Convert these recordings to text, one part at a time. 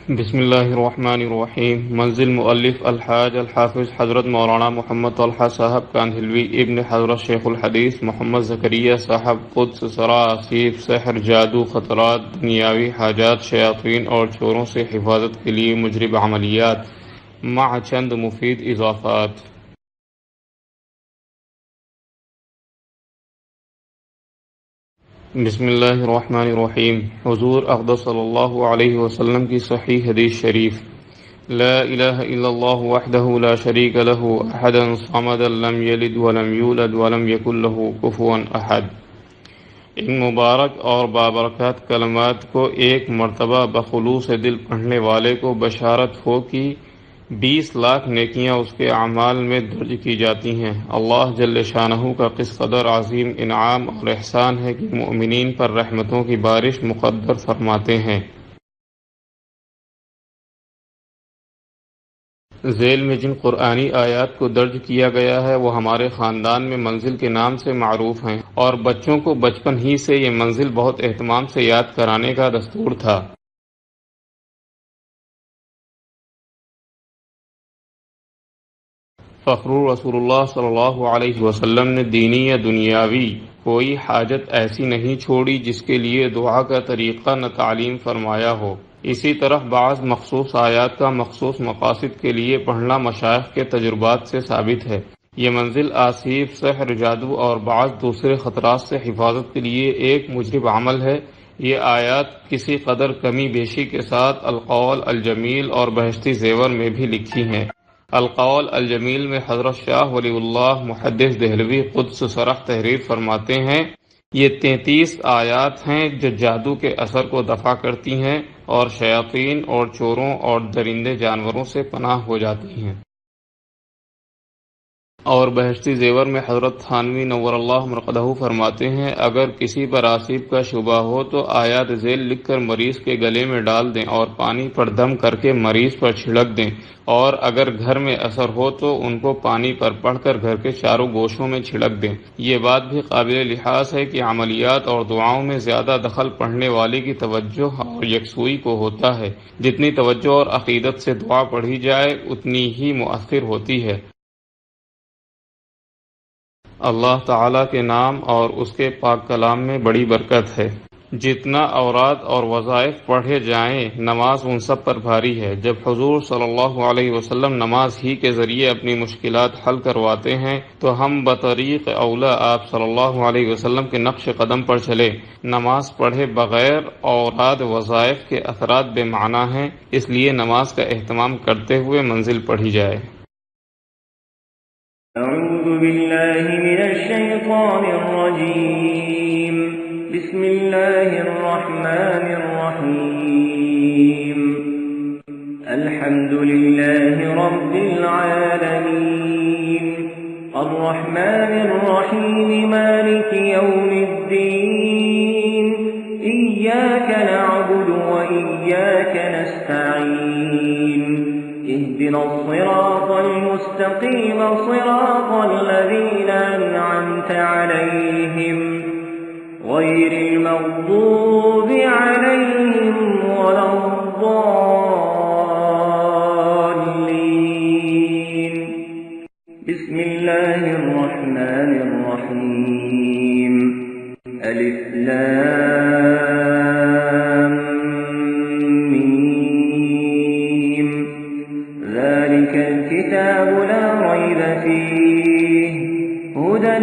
بسم اللہ الرحمن الرحیم۔ منزل مؤلف الحاج الحافظ حضرت مولانا محمد طلحہ صاحب کاندھلوی ابن حضرت شیخ الحدیث محمد زکریا صاحب قدس سرا آصف سحر جادو خطرات دنیاوی حاجات شیاطین اور چوروں سے حفاظت کے لیے مجرب عملیات مع چند مفید اضافات۔ بسم اللہ الرحمن الرحیم۔ حضور اقدس صلی اللہ علیہ وسلم کی صحیح حدیث شریف: لا الہ الا اللہ وحدہ لا شریک لہ احدا صمدا لم یلد ولم یولد ولم یکن لہ کفوا احد۔ ان مبارک اور بابرکات کلمات کو ایک مرتبہ بخلوص دل پڑھنے والے کو بشارت ہو کہ 20 لاکھ نیکیاں اس کے اعمال میں درج کی جاتی ہیں۔ اللہ جل شانہ کا کس قدر عظیم انعام اور احسان ہے کہ مؤمنین پر رحمتوں کی بارش مقدر فرماتے ہیں۔ ذیل میں جن قرآنی آیات کو درج کیا گیا ہے وہ ہمارے خاندان میں منزل کے نام سے معروف ہیں، اور بچوں کو بچپن ہی سے یہ منزل بہت اہتمام سے یاد کرانے کا دستور تھا۔ فخر رسول اللہ صلی اللہ علیہ وسلم نے دینی یا دنیاوی کوئی حاجت ایسی نہیں چھوڑی جس کے لیے دعا کا طریقہ نہ تعلیم فرمایا ہو۔ اسی طرح بعض مخصوص آیات کا مخصوص مقاصد کے لیے پڑھنا مشائخ کے تجربات سے ثابت ہے۔ یہ منزل آصف سحر جادو اور بعض دوسرے خطرات سے حفاظت کے لیے ایک مجرب عمل ہے۔ یہ آیات کسی قدر کمی بیشی کے ساتھ القول الجمیل اور بہشتی زیور میں بھی لکھی ہیں۔ القول الجمیل میں حضرت شاہ ولی اللہ محدث دہلوی قدس سرح تحریر فرماتے ہیں، یہ 33 آیات ہیں جو جادو کے اثر کو دفع کرتی ہیں اور شیاطین اور چوروں اور درندے جانوروں سے پناہ ہو جاتی ہیں۔ اور بہشتی زیور میں حضرت تھانوی نور اللہ مرقدہ فرماتے ہیں، اگر کسی پر آصیب کا شبہ ہو تو آیات ذیل لکھ کر مریض کے گلے میں ڈال دیں اور پانی پر دم کر کے مریض پر چھڑک دیں، اور اگر گھر میں اثر ہو تو ان کو پانی پر پڑھ کر گھر کے چاروں گوشوں میں چھڑک دیں۔ یہ بات بھی قابل لحاظ ہے کہ عملیات اور دعاؤں میں زیادہ دخل پڑھنے والے کی توجہ اور یکسوئی کو ہوتا ہے۔ جتنی توجہ اور عقیدت سے دعا پڑھی جائے اتنی ہی مؤثر ہوتی ہے۔ اللہ تعالیٰ کے نام اور اس کے پاک کلام میں بڑی برکت ہے۔ جتنا اوراد اور وظائف پڑھے جائیں نماز ان سب پر بھاری ہے۔ جب حضور صلی اللہ علیہ وسلم نماز ہی کے ذریعے اپنی مشکلات حل کرواتے ہیں تو ہم بطریق اولا آپ صلی اللہ علیہ وسلم کے نقش قدم پر چلے۔ نماز پڑھے بغیر اوراد وظائف کے اثرات بے معنی ہیں، اس لیے نماز کا اہتمام کرتے ہوئے منزل پڑھی جائے۔ اعوذ باللہ من الشیطان الرجیم، بسم اللہ الرحمن الرحیم، الحمد للہ رب العالمین، الرحمن الرحیم، مالک یوم الدین، ایاک نعبد و ایاک نستعین، اهدنا الصراط المستقيم صراط الذين أنعمت عليهم غير المغضوب عليهم ولا الضالين۔ بسم الله الرحمن الرحيم، ألف لام الكتاب لا ريب فيه هدى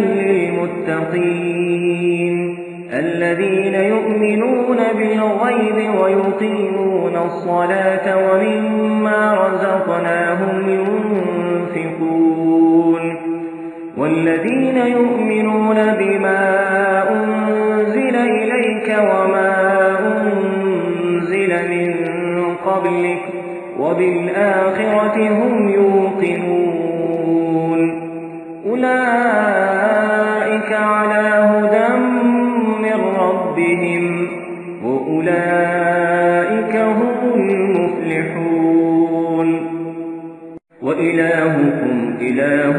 للمتقين الذين يؤمنون بالغيب ويقيمون الصلاة ومما رزقناهم ينفقون والذين يؤمنون بما أنزل إليك وما أنزل من قبلك وبالآخرة هم يوقنون أولئك على هدى من ربهم وأولئك هم المفلحون وإلهكم إله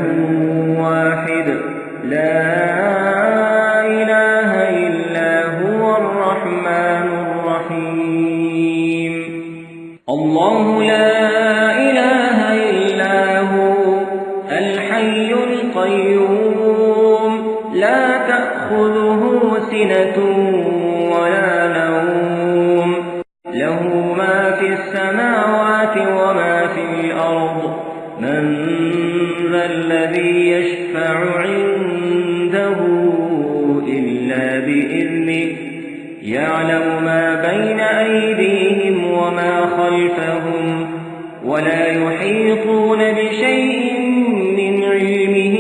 واحد لا إله إلا هو الرحمن الرحيم الله لا إله إلا هو الحي القيوم لا تأخذه سنة ولا نوم له ما في السماوات وما في الأرض من ذا الذي يشفع عنده إلا بإذنه يعلم ما بين أيديهم وما خلفهم ولا يحيطون بشيء من علمه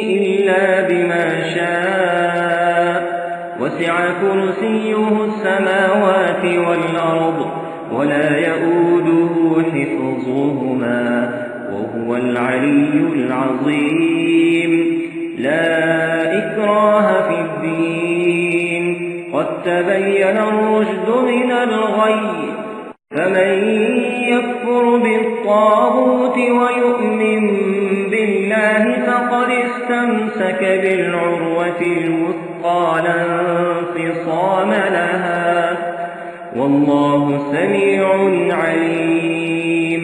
إلا بما شاء وسع كرسيه السماوات والأرض ولا يؤوده حفظهما وهو العلي العظيم لا إكراه في الدين قد تبين الرشد من الغي فمن يكفر بالطاغوت ويؤمن بالله فقد استمسك بالعروة الوثقى لا انفصام لها والله سميع عليم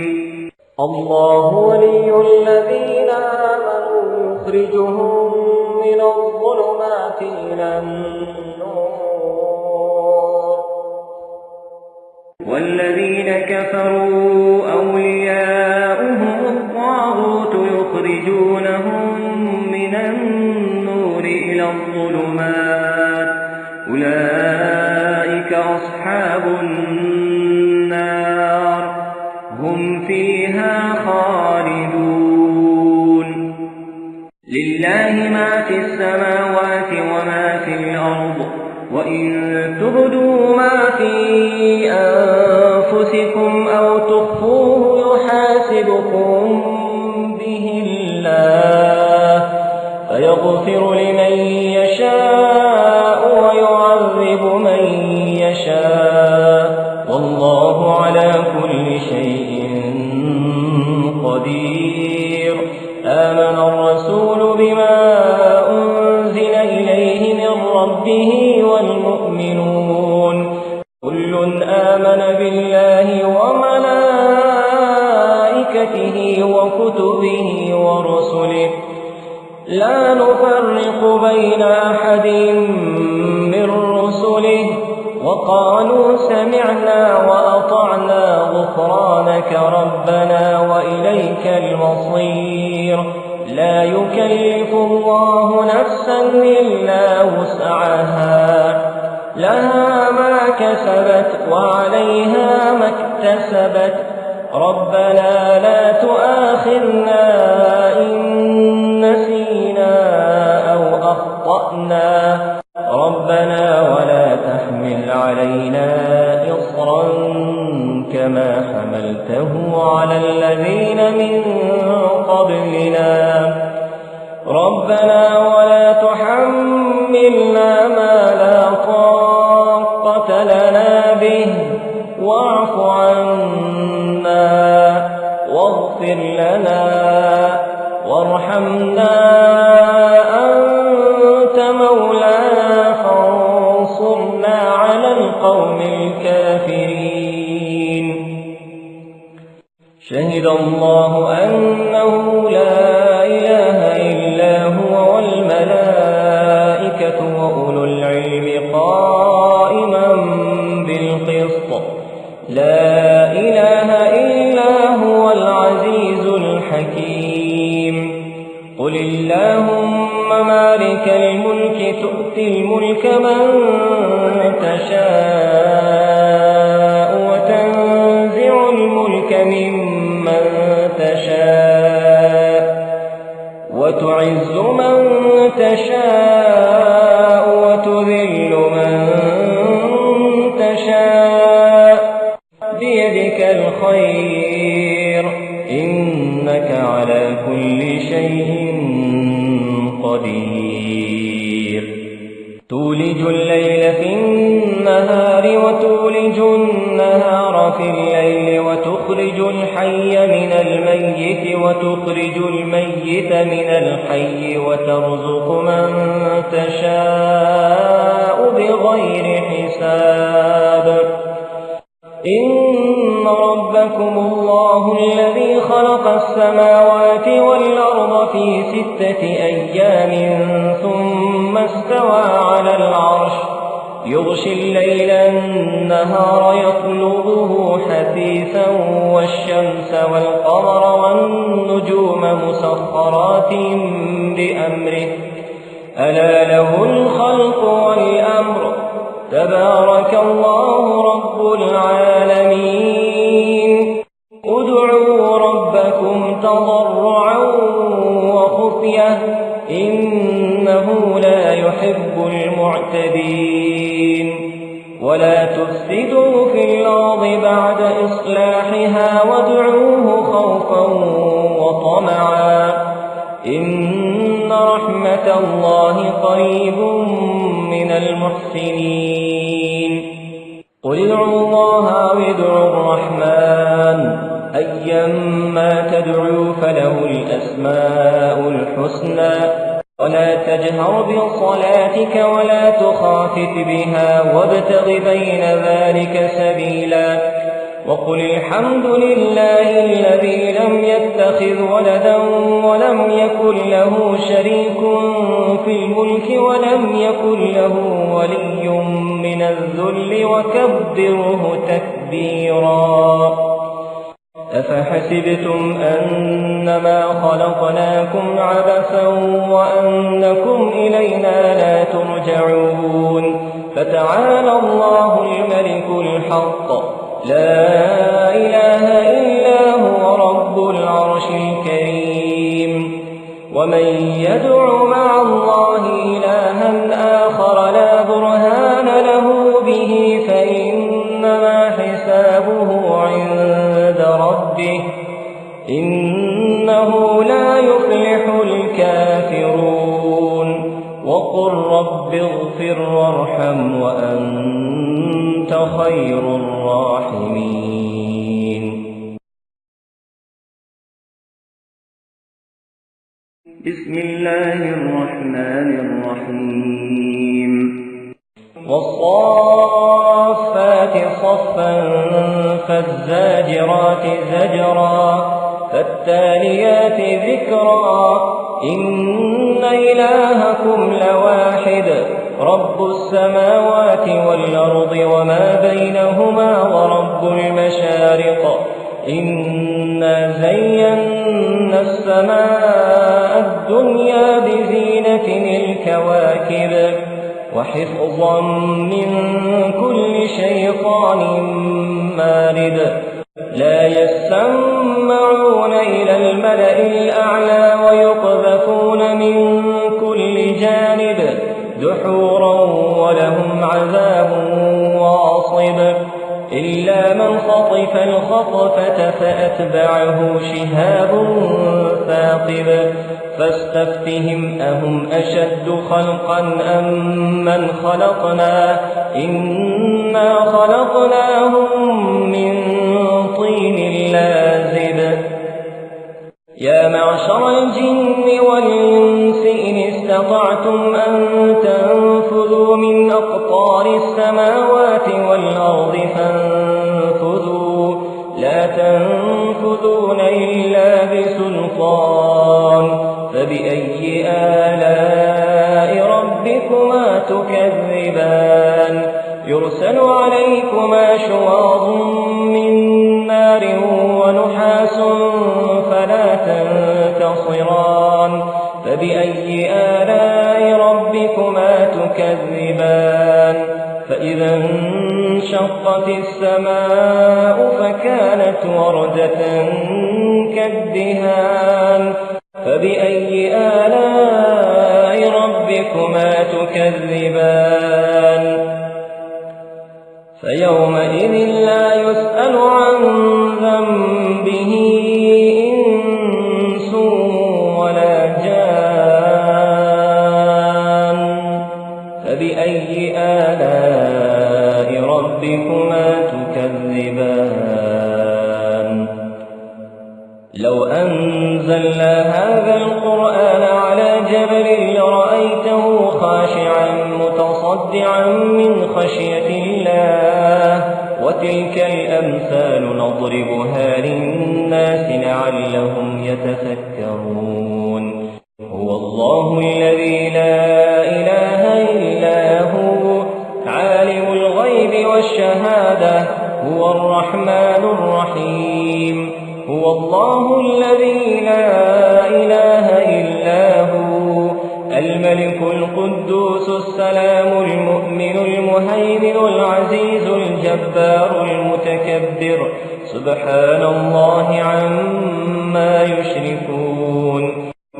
الله ولي الذين آمنوا يخرجهم من الظلمات إلى النور والذين كفروا أولياؤهم الطاغوت يخرجونهم من النور إلى الظلمات أولئك أصحاب النار هم فيها خالدون لله ما في السماوات وما في الأرض وإن تبدوا ما في أنفسكم أو تخفوه يحاسبكم به الله فيغفر لمن يشاء ويعذب من يشاء والله على كل شيء قدير آمن الرسول بما أنزل إليه من ربه والمؤمنون كل آمن بالله وملائكته وكتبه ورسله لا نفرق بين أحد من رسله وقالوا سمعنا وأطعنا غفرانك ربنا وإليك المصير لا يكلف الله نفسا إلا وسعها لها ما كسبت وعليها ما اكتسبت ربنا لا تؤاخذنا إن نسينا أو أخطأنا ربنا ولا تحمل علينا إصرا كما حملته على الذين من قبلنا ربنا ولا تحملنا ما لا طاقة لنا به واعف عنا واغفر لنا وارحمنا أنت مولانا فانصرنا على القوم الكافرين شهد الله أنه لا إله إلا هو والملائكة وأولو العلم قائما بالقسط لا إله إلا هو العزيز الحكيم قل اللهم مالك الملك تؤتي الملك من تشاء وتنزع الملك ممن تشاء وتعز من تشاء وتذل من تشاء بيدك الخير إنك على كل شيء قدير تولج الليل في النهار وتولج النهار في الليل وتخرج الحي من الميت وتخرج الميت من الحي وترزق من تشاء بغير حساب إن ربكم الله الذي خلق السماوات والأرض في 6 أيام ثم استوى على العرش يغشي الليل النهار يطلبه حثيثا والشمس والقمر والنجوم مسخرات بأمره ألا له الخلق والأمر تبارك الله رب العالمين ادعوا ربكم تضرعا وخفية إنه لا يحب المعتدين ولا تفسدوا في الأرض بعد إصلاحها وادعوه خوفا وطمعا إن رحمة الله قريب من المحسنين قل ادعوا الله أو ادعوا الرحمن أيما تدعوا فله الأسماء الحسنى ولا تجهر بصلاتك ولا تخافت بها وابتغ بين ذلك سبيلا وقل الحمد لله الذي لم يتخذ ولدا ولم يكن له شريك في الملك ولم يكن له ولي من الذل وكبره تكبيرا أفحسبتم أنما خلقناكم عبثا وأنكم إلينا لا ترجعون فتعالى الله الملك الحق لا إله إلا هو رب العرش الكريم ومن يدع مع الله إلها آخر لا برهان له به فإنما حسابه عند ربه إنه لا يفلح الكافرون وقل رب اغفر وارحم وأنت خير الراحمين بسم الله الرحمن الرحيم والصافات صفا فالزاجرات زجرا فالتاليات ذكرا إن إلهكم لواحد رب السماوات والأرض وما بينهما ورب المشارق إنا زينا السماء الدنيا بزينة الكواكب وحفظا من كل شيطان مارد لا يسمعون إلى الملأ الأعلى ويقذفون من كل جانب دحورا ولهم عذاب واصب إلا من خطف الخطفة فأتبعه شهاب ثاقب فاستفتهم أهم أشد خلقا أم من خلقنا إنا خلقناهم من طين لازب يا معشر الجن والإنس إن استطعتم أن تنفذوا من أقطار السماوات والأرض فانفذوا لا تنفذون إلا بسلطان فبأي آلاء ربكما تكذبان يرسل عليكما شواظ من نار ونحاس فلا تنتصران فبأي آلاء ربكما تكذبان فإذا انشقت السماء فكانت وردة كالدهان فبأي آلاء ربكما تكذبان فيومئذ لا يسأل عن ذنبه إنس ولا جان فبأي آلاء ربكما تكذبان لو أنزلنا هذا القرآن على جبل لرأيته خاشعا متصدعا من خشية الله وتلك الأمثال نضربها للناس لعلهم يتفكرون. هو الله الذي لا إله إلا هو عالم الغيب والشهادة هو الرحمن الرحيم. هو الله الذي لا إله إلا هو الملك القدوس السلام المؤمن المهيمن العزيز الجبار المتكبر سبحان الله عما يشركون.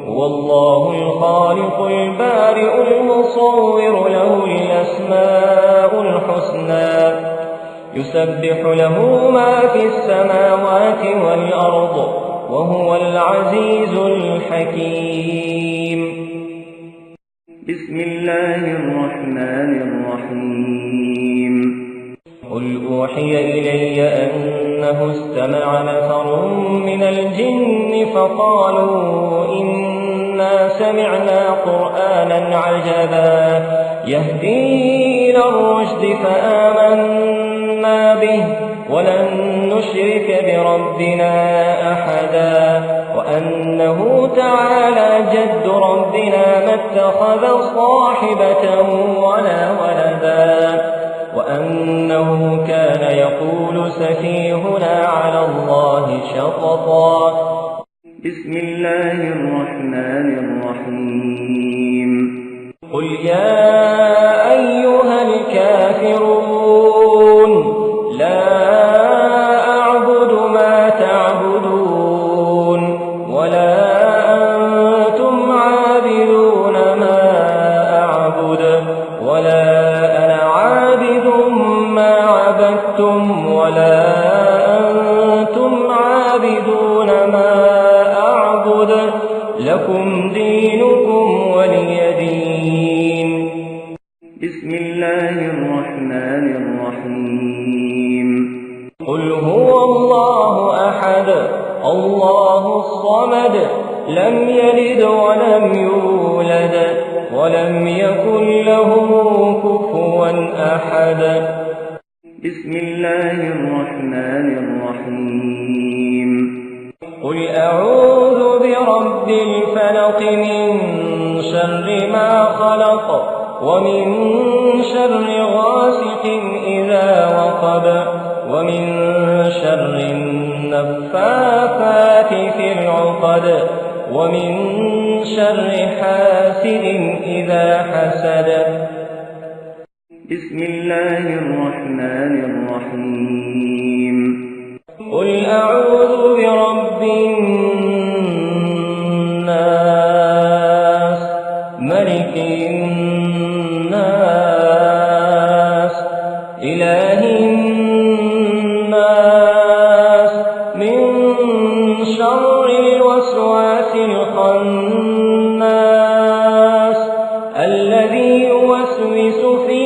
هو الله الخالق البارئ المصور له الأسماء الحسنى يسبح له ما في السماوات والأرض وهو العزيز الحكيم. بسم الله الرحمن الرحيم. قل أوحي إلي أنه استمع نفر من الجن فقالوا إنا سمعنا قرآنا عجبا يهدي إلى الرشد فآمنا به ولن نشرك بربنا أحدا وأنه تعالى جد ربنا ما اتخذ صاحبة ولا ولدا وأنه كان يقول سفيهنا على الله شططا. بسم الله الرحمن الرحيم. قل يا أيها الكافرون لا أعبد ما تعبدون ولا أنتم عابدون ما أعبد ولا أنا عابد ما عبدتم ولا أنتم عابدون ما أعبد لكم دينكم ولي دين. بسم الله الرحمن الرحيم. قل هو الله أحد الله الصمد لم يلد ولم يولد ولم يكن له كفوا أحد. بسم الله الرحمن الرحيم. قل أعوذ برب الفلق من شر ما خلق ومن شر غاسق إذا وقب ومن شر النفاثات في العقد ومن شر حاسد إذا حسد. بسم الله الرحمن الرحيم. قل أعوذ برب الناس ملك الناس إله الناس من شر الوسواس الخناس الذي يوسوس في